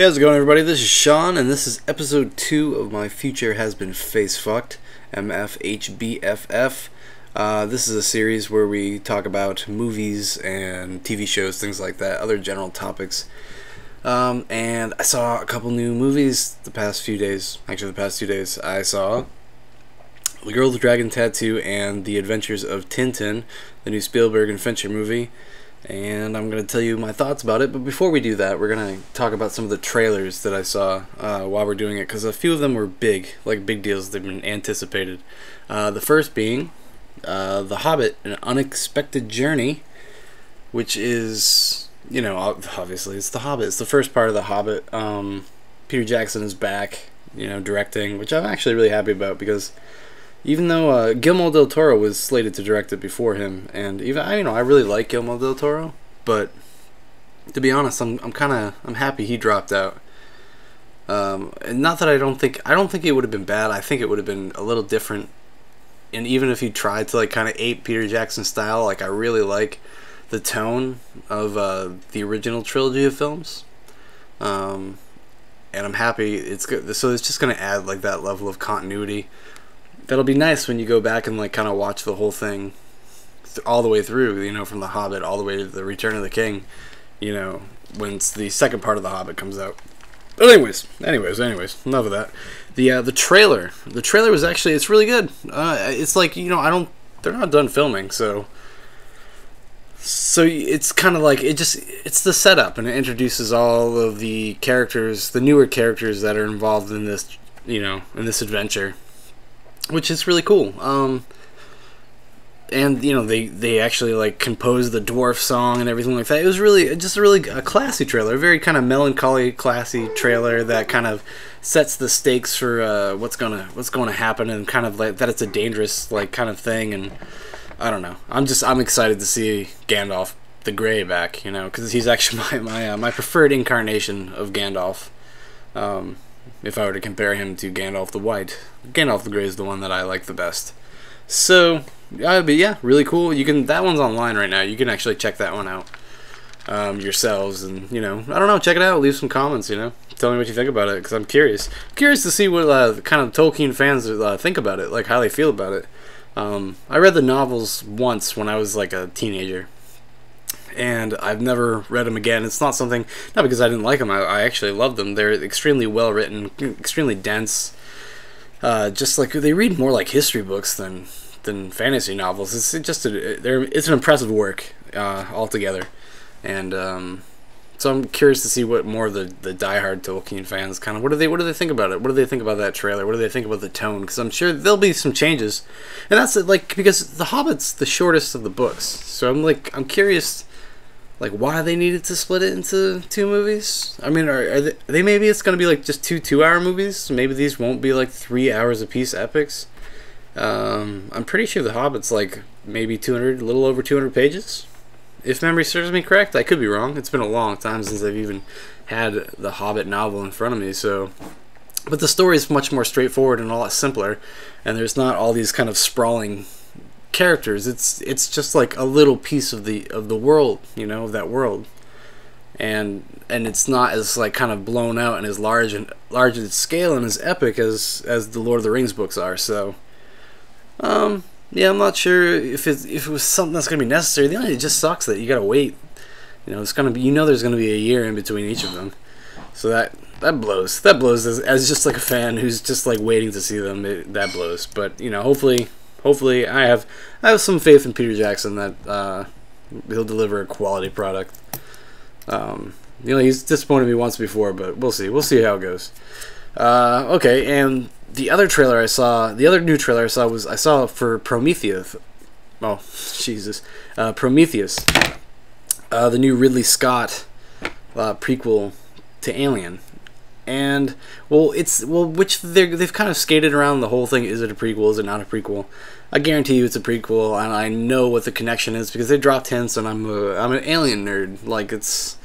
Hey, how's it going, everybody? This is Sean, and this is episode 2 of my Future Has Been Face Fucked, MFHBFF. This is a series where we talk about movies and TV shows, things like that, other general topics. And I saw a couple new movies the past few days. Actually, the past 2 days. I saw The Girl with the Dragon Tattoo and The Adventures of Tintin, the new Spielberg and Fincher movie. And I'm going to tell you my thoughts about it, but before we do that, we're going to talk about some of the trailers that I saw while we're doing it, because a few of them were big deals. They've been anticipated. The first being The Hobbit, An Unexpected Journey, which is, you know, obviously it's The Hobbit. It's the first part of The Hobbit. Peter Jackson is back, you know, directing, which I'm actually really happy about, because even though Guillermo del Toro was slated to direct it before him, and even I really like Guillermo del Toro, but to be honest, I'm happy he dropped out. And not that I don't think it would have been bad. I think it would have been a little different. And even if he tried to like kind of ape Peter Jackson's style, like I really like the tone of the original trilogy of films. And I'm happy it's good. So it's just gonna add like that level of continuity. That'll be nice when you go back and like kind of watch the whole thing all the way through, you know, from The Hobbit all the way to The Return of the King, you know, when the second part of The Hobbit comes out. But anyways, enough of that. The trailer was actually, it's really good. It's like, you know, they're not done filming, so it's kind of like, it's the setup, and it introduces all of the characters, the newer characters that are involved in this, you know, in this adventure, which is really cool. And you know, they actually like composed the dwarf song and everything like that. It was really just a classy trailer, a very kind of melancholy, classy trailer that kind of sets the stakes for what's gonna happen, and kind of like that it's a dangerous like kind of thing. And I don't know, I'm excited to see Gandalf the Grey back, you know, because he's actually my preferred incarnation of Gandalf. If I were to compare him to Gandalf the White, Gandalf the Grey is the one that I like the best. So, but yeah, really cool. That one's online right now. You can actually check that one out yourselves, and you know, I don't know, check it out. Leave some comments. You know, tell me what you think about it, because I'm curious to see what kind of Tolkien fans think about it, like how they feel about it. I read the novels once when I was like a teenager, and I've never read them again. It's not because I didn't like them. I actually love them. They're extremely well written, extremely dense. Just like they read more like history books than fantasy novels. It's an impressive work altogether, and so I'm curious to see what more the diehard Tolkien fans kind of what do they think about it? What do they think about that trailer? What do they think about the tone? Because I'm sure there'll be some changes, and that's like because The Hobbit's the shortest of the books, so I'm curious. Like, why they needed to split it into 2 movies? I mean, are they maybe it's going to be like just 2 2-hour movies? Maybe these won't be like 3 hours apiece epics. I'm pretty sure The Hobbit's like maybe a little over 200 pages. If memory serves me correct, I could be wrong. It's been a long time since I've even had the Hobbit novel in front of me, so. But the story is much more straightforward and a lot simpler, and there's not all these kind of sprawling characters. It's just like a little piece of the world, you know, of that world, and it's not as like kind of blown out and as large in scale and as epic as the Lord of the Rings books are. So yeah, I'm not sure if it was something that's gonna be necessary. It just sucks that you gotta wait, you know. It's gonna be, you know, there's gonna be a year in between each of them, so that blows as just like a fan who's just like waiting to see them. That blows. But you know, hopefully I have some faith in Peter Jackson that he'll deliver a quality product. You know, he's disappointed me once before, but we'll see how it goes. Okay, and the other new trailer I saw for Prometheus. Oh, Jesus, Prometheus, the new Ridley Scott prequel to Alien. And which they've kind of skated around the whole thing. Is it a prequel? Is it not a prequel? I guarantee you it's a prequel, and I know what the connection is because they dropped hints, and I'm an Alien nerd. Like, it's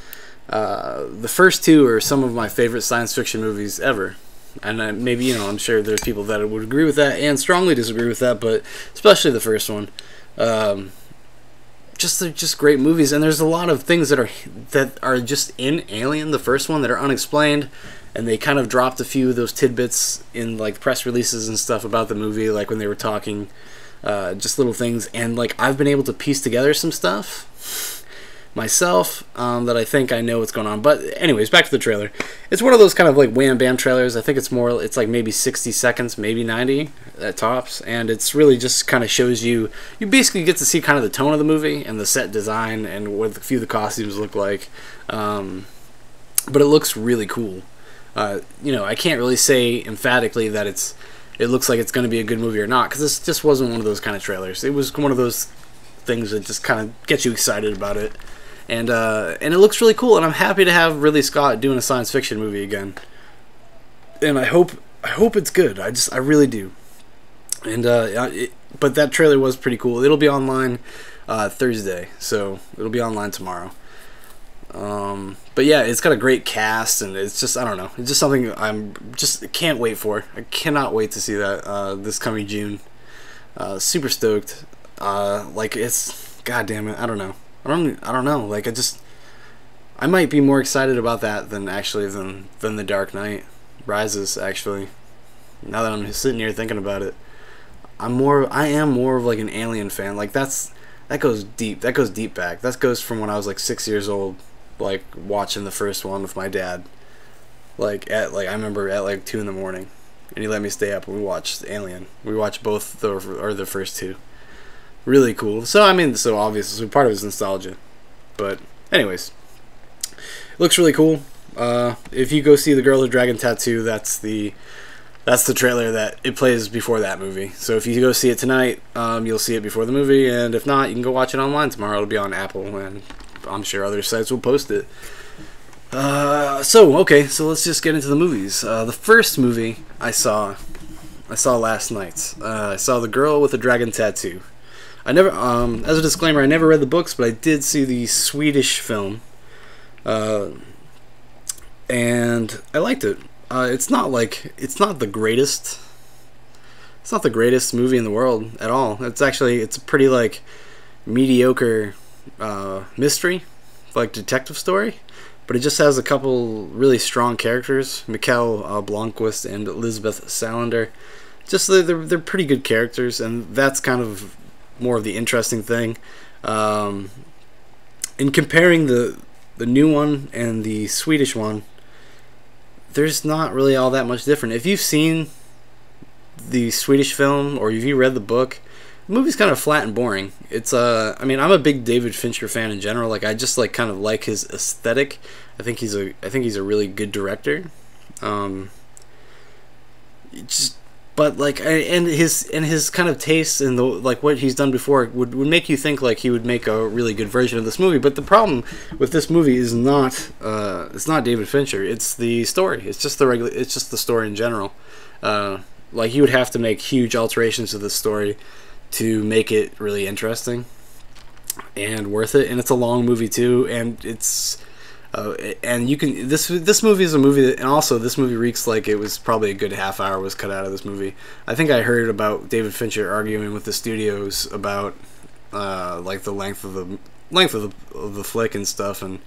the first 2 are some of my favorite science fiction movies ever, and maybe, you know, I'm sure there's people that would agree with that and strongly disagree with that, but especially the first one. they're just great movies, and there's a lot of things that are just in Alien, the first one, that are unexplained, and they kind of dropped a few of those tidbits in like press releases and stuff about the movie, like when they were talking, just little things, and like I've been able to piece together some stuff myself that I think I know what's going on. But anyways, back to the trailer. It's one of those kind of like wham bam trailers. I think it's like maybe 60 seconds, maybe 90 at tops, and it's really just kind of shows you basically get to see kind of the tone of the movie and the set design and what a few of the costumes look like. But it looks really cool. I can't really say emphatically that it looks like it's going to be a good movie or not, because this just wasn't one of those kind of trailers. It was one of those things that just kind of get you excited about it. And it looks really cool, and I'm happy to have Ridley Scott doing a science fiction movie again. And I hope it's good. I really do. And but that trailer was pretty cool. It'll be online Thursday, so it'll be online tomorrow. But yeah, it's got a great cast, and it's just, I don't know, it's just something can't wait for. I cannot wait to see that this coming June. Super stoked. Like, it's, god damn it, I don't know. I don't know. Like, I might be more excited about that than The Dark Knight Rises, actually. Now that I'm sitting here thinking about it, I am more of like an Alien fan. Like, that goes deep. That goes deep back. That goes from when I was like 6 years old, like watching the first one with my dad. I remember at like 2 in the morning, and he let me stay up and we watched Alien. We watched both the first two. Really cool. So, I mean, so obviously part of it is nostalgia. But, anyways. It looks really cool. If you go see The Girl with the Dragon Tattoo, that's the trailer that it plays before that movie. So if you go see it tonight, you'll see it before the movie. And if not, you can go watch it online tomorrow. It'll be on Apple, and I'm sure other sites will post it. So let's just get into the movies. The first movie I saw last night. I saw The Girl with the Dragon Tattoo. I never, as a disclaimer, I never read the books, but I did see the Swedish film, and I liked it. It's not the greatest. It's not the greatest movie in the world at all. It's a pretty like mediocre mystery, like detective story, but it just has a couple really strong characters, Mikael Blomkvist and Elizabeth Salander. Just they're pretty good characters, and that's kind of more of the interesting thing. In comparing the new one and the Swedish one, there's not really all that much different. If you've seen the Swedish film or if you read the book, the movie's kind of flat and boring. It's I mean, I'm a big David Fincher fan in general. Like, I just kind of like his aesthetic. I think he's a really good director. But like, and his kind of tastes and what he's done before would make you think like he would make a really good version of this movie. But the problem with this movie is not it's not David Fincher. It's the story. It's just the story in general. Like, you would have to make huge alterations to the story to make it really interesting and worth it. And it's a long movie too, and it's. And you can this movie is a movie that, and also this movie reeks like it was probably a good half hour was cut out of this movie. I think I heard about David Fincher arguing with the studios about like the length of the flick and stuff, and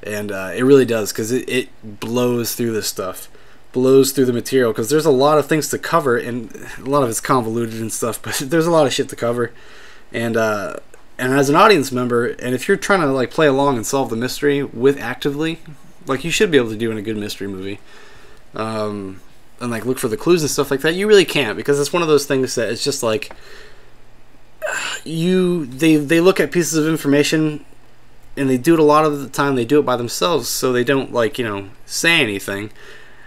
it really does, because it blows through this stuff, blows through the material, because there's a lot of things to cover, and a lot of it's convoluted and stuff, but there's a lot of shit to cover, and as an audience member, and if you're trying to like play along and solve the mystery actively, like you should be able to do in a good mystery movie, and like look for the clues and stuff like that, you really can't, because it's one of those things that it's just like they look at pieces of information, and they do it a lot of the time. They do it by themselves, so they don't say anything,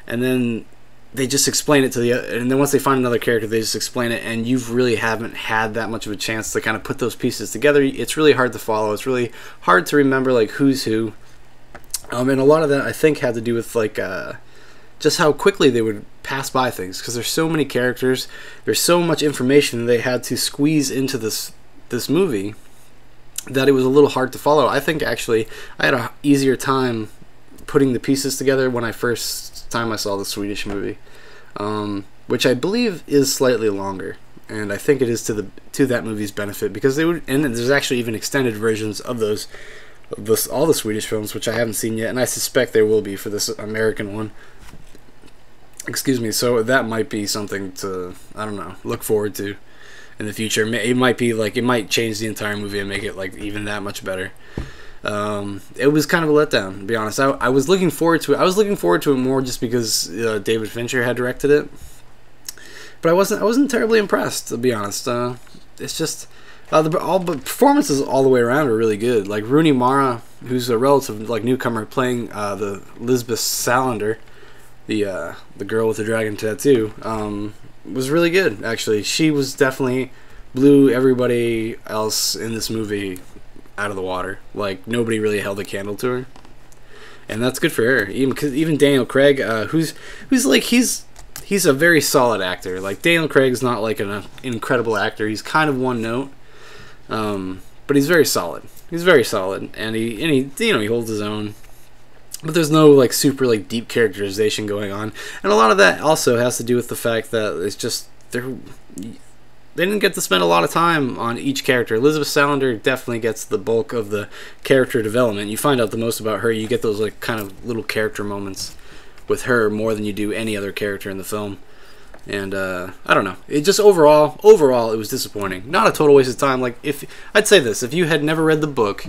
and then they just explain it and then once they find another character, they just explain it, and you really haven't had that much of a chance to kind of put those pieces together. It's really hard to follow. It's really hard to remember like who's who. And a lot of that, I think, had to do with like just how quickly they would pass by things, because there's so many characters, there's so much information they had to squeeze into this movie that it was a little hard to follow. I think actually I had an easier time putting the pieces together when I first time I saw the Swedish movie, which I believe is slightly longer. and I think it is to that movie's benefit, because they would, and there's actually even extended versions of all the Swedish films, which I haven't seen yet, and I suspect there will be for this American one. Excuse me. So that might be something to, I don't know, look forward to in the future. It might be like, it might change the entire movie and make it like even that much better. It was kind of a letdown, to be honest. I was looking forward to it. I was looking forward to it more just because David Fincher had directed it, but I wasn't terribly impressed, to be honest. It's just all the performances all the way around are really good. Like Rooney Mara, who's a relative like newcomer, playing the Lisbeth Salander, the girl with the dragon tattoo, was really good. Actually, she was definitely blew everybody else in this movie out of the water. Like nobody really held a candle to her, and that's good for her. Even Daniel Craig, who's like he's a very solid actor. Like Daniel Craig's not like an incredible actor. He's kind of one note, but he's very solid. He's very solid, and he he holds his own. But there's no like super like deep characterization going on, and a lot of that also has to do with the fact that it's just they didn't get to spend a lot of time on each character. Elizabeth Salander definitely gets the bulk of the character development. You find out the most about her. You get those like kind of little character moments with her more than you do any other character in the film. And I don't know. It just overall it was disappointing. Not a total waste of time. Like I'd say this, if you had never read the book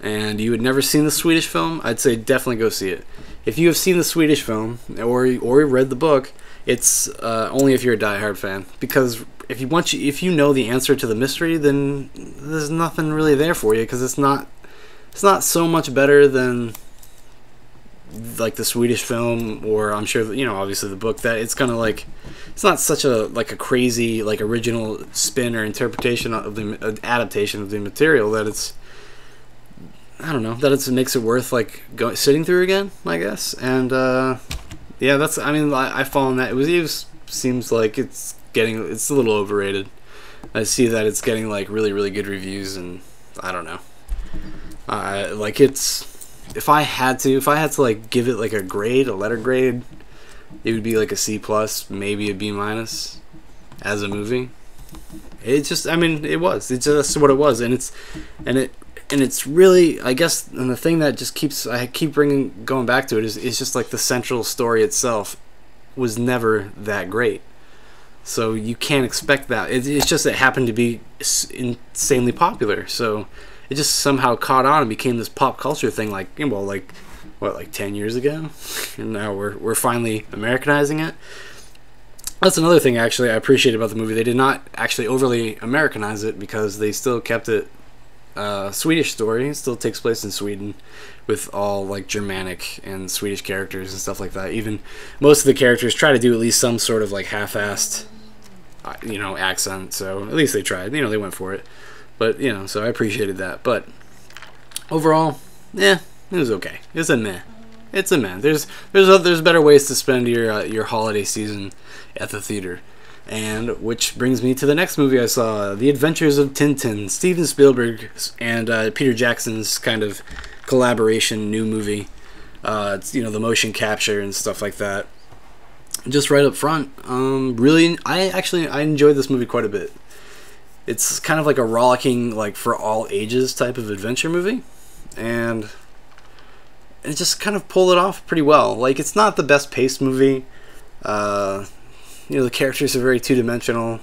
and you had never seen the Swedish film, I'd say definitely go see it. If you have seen the Swedish film or read the book, it's only if you're a diehard fan, because if you know the answer to the mystery, then there's nothing really there for you, because it's not so much better than like the Swedish film, or I'm sure obviously the book, that it's gonna like, it's not such a like a crazy like original spin or interpretation of the adaptation of the material that it's, I don't know, that it makes it worth like sitting through again, I guess. And yeah, that's, I mean, I fall in that. It seems like it's a little overrated. I see that it's getting like really, really good reviews, and I don't know. Like if I had to like give it like a letter grade, it would be like a C+, maybe a B- as a movie. It's just, I mean, it's just what it was, and it's really, I guess, and the thing that I keep going back to it is just like the central story itself was never that great. So you can't expect that. It's just, it happened to be insanely popular. So it just somehow caught on and became this pop culture thing. Like, well, like what, like 10 years ago, and now we're finally Americanizing it. That's another thing actually I appreciate about the movie. They did not actually overly Americanize it, because they still kept it Swedish story. It still takes place in Sweden with all like Germanic and Swedish characters and stuff like that. Even most of the characters try to do at least some sort of like half-assed accent, so at least they tried. They went for it. But so I appreciated that. But overall, yeah, it was okay. It's a meh. It's a meh. There's better ways to spend your holiday season at the theater. And which brings me to the next movie I saw, The Adventures of Tintin, Steven Spielberg and Peter Jackson's kind of collaboration new movie. It's the motion capture and stuff like that. Just right up front, really, I enjoyed this movie quite a bit. It's kind of like a rollicking, like for all ages type of adventure movie, and it just kind of pulled it off pretty well. Like, it's not the best paced movie. The characters are very two-dimensional,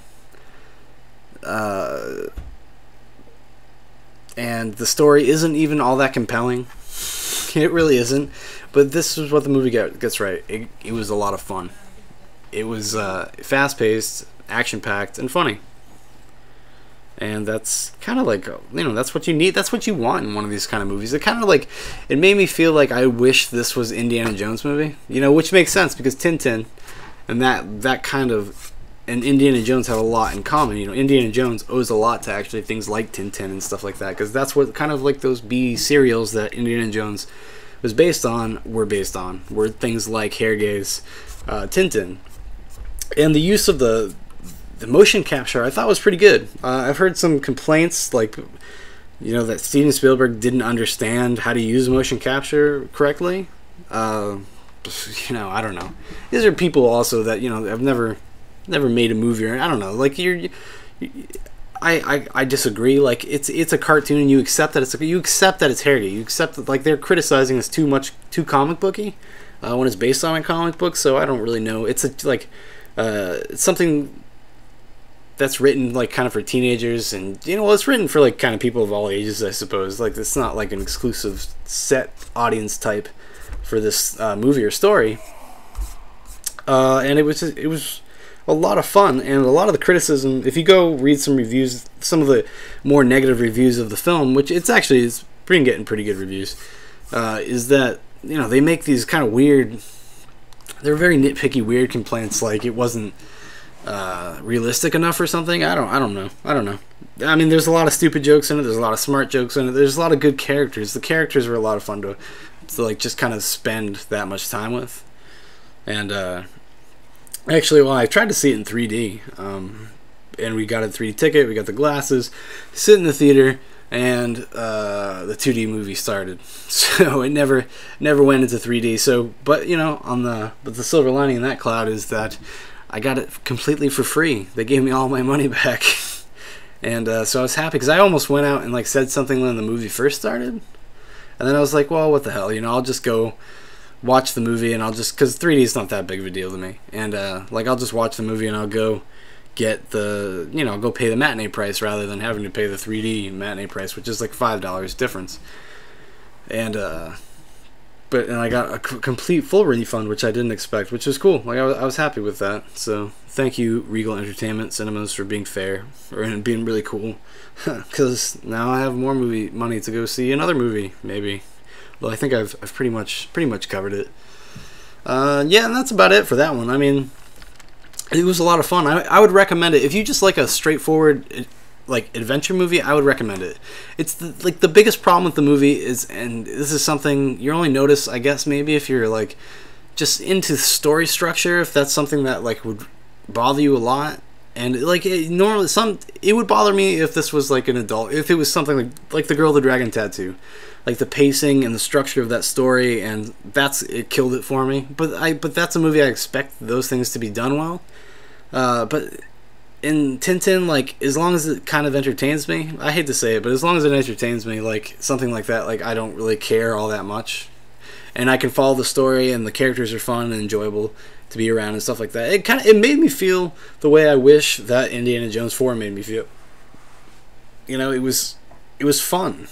and the story isn't even all that compelling. It really isn't. But this is what the movie gets right. It was a lot of fun. It was fast-paced, action-packed, and funny. And that's kind of like, that's what you need. That's what you want in one of these kind of movies. It made me feel like I wish this was Indiana Jones movie. Which makes sense, because Tintin and that kind of, and Indiana Jones have a lot in common. Indiana Jones owes a lot to actually things like Tintin and stuff like that, because that's what kind of like those B serials that Indiana Jones was based on were things like Hergé's Tintin. And the use of the motion capture I thought was pretty good. I've heard some complaints like, that Steven Spielberg didn't understand how to use motion capture correctly. I don't know. These are people also that, have never never made a movie, or I don't know. Like I disagree. Like it's a cartoon, and you accept that you accept that it's Harrogate. You accept that, like, they're criticizing this too comic booky when it's based on a comic book. So I don't really know. It's it's something that's written like kind of for teenagers, and it's written for like kind of people of all ages, I suppose. Like it's not like an exclusive set audience type for this movie or story. And it was a lot of fun, and a lot of the criticism, if you go read some reviews, some of the more negative reviews of the film, which it's been getting pretty good reviews, is that they make these kind of weird, they're very nitpicky weird complaints, like it wasn't realistic enough or something. I don't know. I mean, there's a lot of stupid jokes in it, there's a lot of smart jokes in it, there's a lot of good characters. The characters were a lot of fun to like just kind of spend that much time with. And actually, well, I tried to see it in 3D, and we got a 3D ticket, we got the glasses, sit in the theater, and the 2D movie started. So it never went into 3D. So, but but the silver lining in that cloud is that I got it completely for free. They gave me all my money back, and so I was happy, because I almost went out and like said something when the movie first started, and then I was like, well, what the hell, I'll just go watch the movie, and because 3D is not that big of a deal to me, and I'll just watch the movie, and I'll go get go pay the matinee price rather than having to pay the 3D matinee price, which is like $5 difference. And but I got a complete full refund, which I didn't expect, which was cool. Like I was happy with that. So thank you, Regal Entertainment Cinemas, for being fair and being really cool, because now I have more movie money to go see another movie, maybe. Well, I think I've pretty much covered it. Yeah, and that's about it for that one. I mean, it was a lot of fun. I would recommend it if you just like a straightforward like adventure movie. I would recommend it. It's the biggest problem with the movie is, and this is something you only notice, I guess, maybe if you're like just into story structure, if that's something that like would bother you a lot. And like it would bother me if this was like an adult, if it was something like The Girl with the Dragon Tattoo. Like the pacing and the structure of that story, and it killed it for me. But that's a movie I expect those things to be done well. But in Tintin, like, as long as it kind of entertains me, I hate to say it, but as long as it entertains me, like something like that, like I don't really care all that much, and I can follow the story, and the characters are fun and enjoyable to be around and stuff like that. It made me feel the way I wish that Indiana Jones 4 made me feel. It was fun.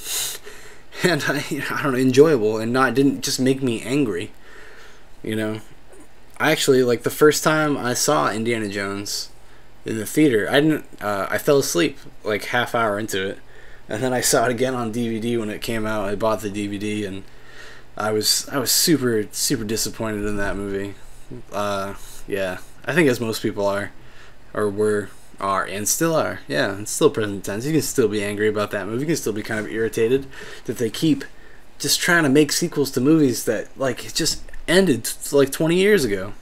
And I don't know, enjoyable, and didn't just make me angry. I actually, like, the first time I saw Indiana Jones in the theater, I fell asleep like half hour into it, and then I saw it again on DVD when it came out. I bought the DVD, and I was super disappointed in that movie. Yeah, I think as most people are, or are, and still are. Yeah, it's still present tense. You can still be angry about that movie. You can still be kind of irritated that they keep just trying to make sequels to movies that, like, just ended like 20 years ago.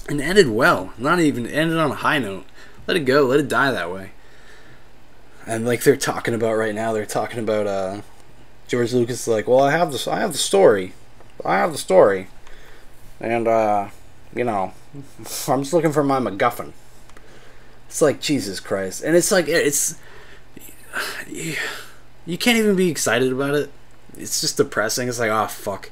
And ended well. Not even ended on a high note. Let it go. Let it die that way. And like they're talking about right now, George Lucas is like, well, I have the story. And I'm just looking for my MacGuffin. It's like, Jesus Christ. And it's like, you can't even be excited about it. It's just depressing. It's like, oh, fuck.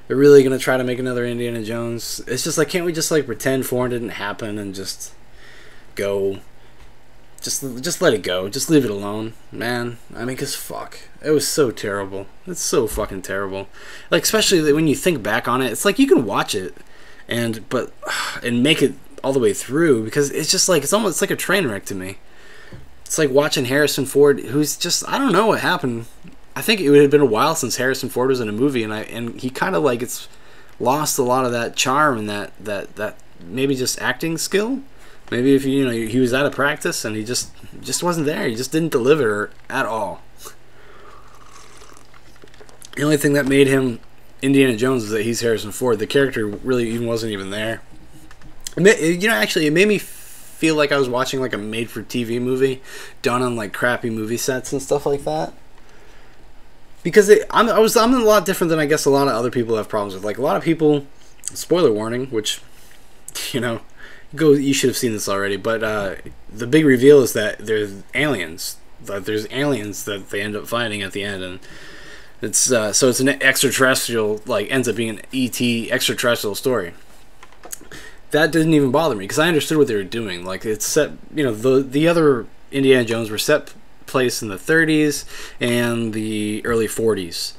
They're really going to try to make another Indiana Jones. It's just like, can't we just like pretend 4 didn't happen and just go? Just let it go. Just leave it alone, man. I mean, 'cause fuck. It was so terrible. It's so fucking terrible. Like, especially when you think back on it, it's like you can watch it and make it all the way through, because it's just like, it's almost like a train wreck to me. It's like watching Harrison Ford, who's just, I don't know what happened. I think it would have been a while since Harrison Ford was in a movie, and he kind of like, it's lost a lot of that charm and that maybe just acting skill. Maybe if he was out of practice and he just wasn't there. He just didn't deliver at all. The only thing that made him Indiana Jones is that he's Harrison Ford. The character really even wasn't even there. Actually, it made me feel like I was watching like a made-for-TV movie done on like crappy movie sets and stuff like that. Because I'm a lot different than I guess a lot of other people have problems with. Like, a lot of people, spoiler warning, which go. You should have seen this already, but the big reveal is that there's aliens. That there's aliens that they end up finding at the end, and it's so it's an extraterrestrial, like ends up being an ET extraterrestrial story. That didn't even bother me because I understood what they were doing. Like it's set, you know, the other Indiana Jones were set place in the 30s and the early 40s,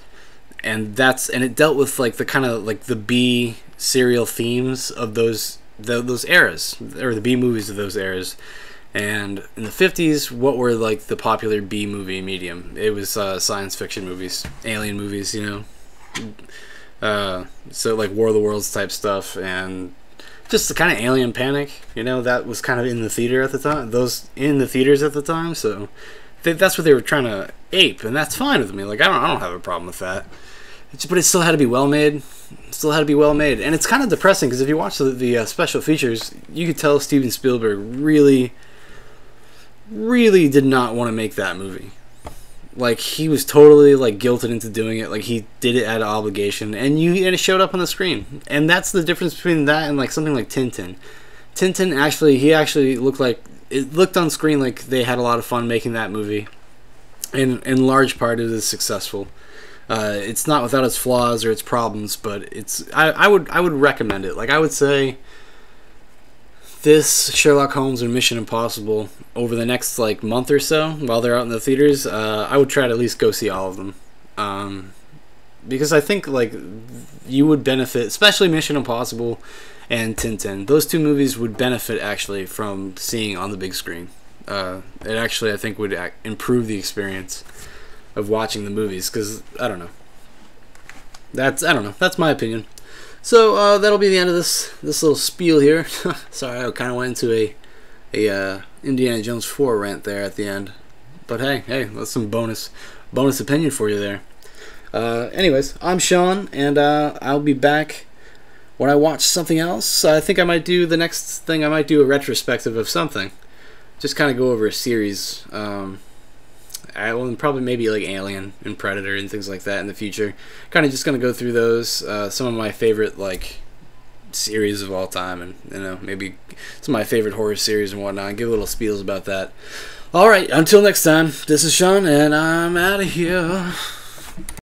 and it dealt with like the kind of like the B serial themes of those eras, or the B movies of those eras. And in the 50s, what were like the popular B movie medium? It was science fiction movies, alien movies, you know. So like War of the Worlds type stuff, and just the kind of alien panic, you know, that was kind of in the theater at the time. Those in the theaters at the time, so that's what they were trying to ape, and that's fine with me. Like I don't have a problem with that. But it still had to be well made. Still had to be well made, and it's kind of depressing because if you watch the special features, you could tell Steven Spielberg really did not want to make that movie. Like he was totally like guilted into doing it. Like he did it out of obligation, and it showed up on the screen. And that's the difference between that and like something like Tintin. Tintin actually looked like it looked on screen like they had a lot of fun making that movie, and in large part it is successful. It's not without its flaws or its problems, but I would recommend it. Like I would say, this Sherlock Holmes and Mission Impossible over the next like month or so while they're out in the theaters, I would try to at least go see all of them, because I think like you would benefit, especially Mission Impossible and Tintin. Those two movies would benefit actually from seeing on the big screen. It actually I think would improve the experience of watching the movies, because I don't know. That's my opinion. So that'll be the end of this little spiel here. Sorry, I kind of went into a Indiana Jones 4 rant there at the end, but hey, that's some bonus opinion for you there. Anyways, I'm Sean, and I'll be back when I watch something else. I think I might do the next thing. I might do a retrospective of something. Just kind of go over a series. I will probably maybe like Alien and Predator and things like that in the future. Kind of just gonna go through those, some of my favorite like series of all time, and you know, maybe some of my favorite horror series and whatnot. Give little spiels about that. All right, until next time. This is Sean, and I'm out of here.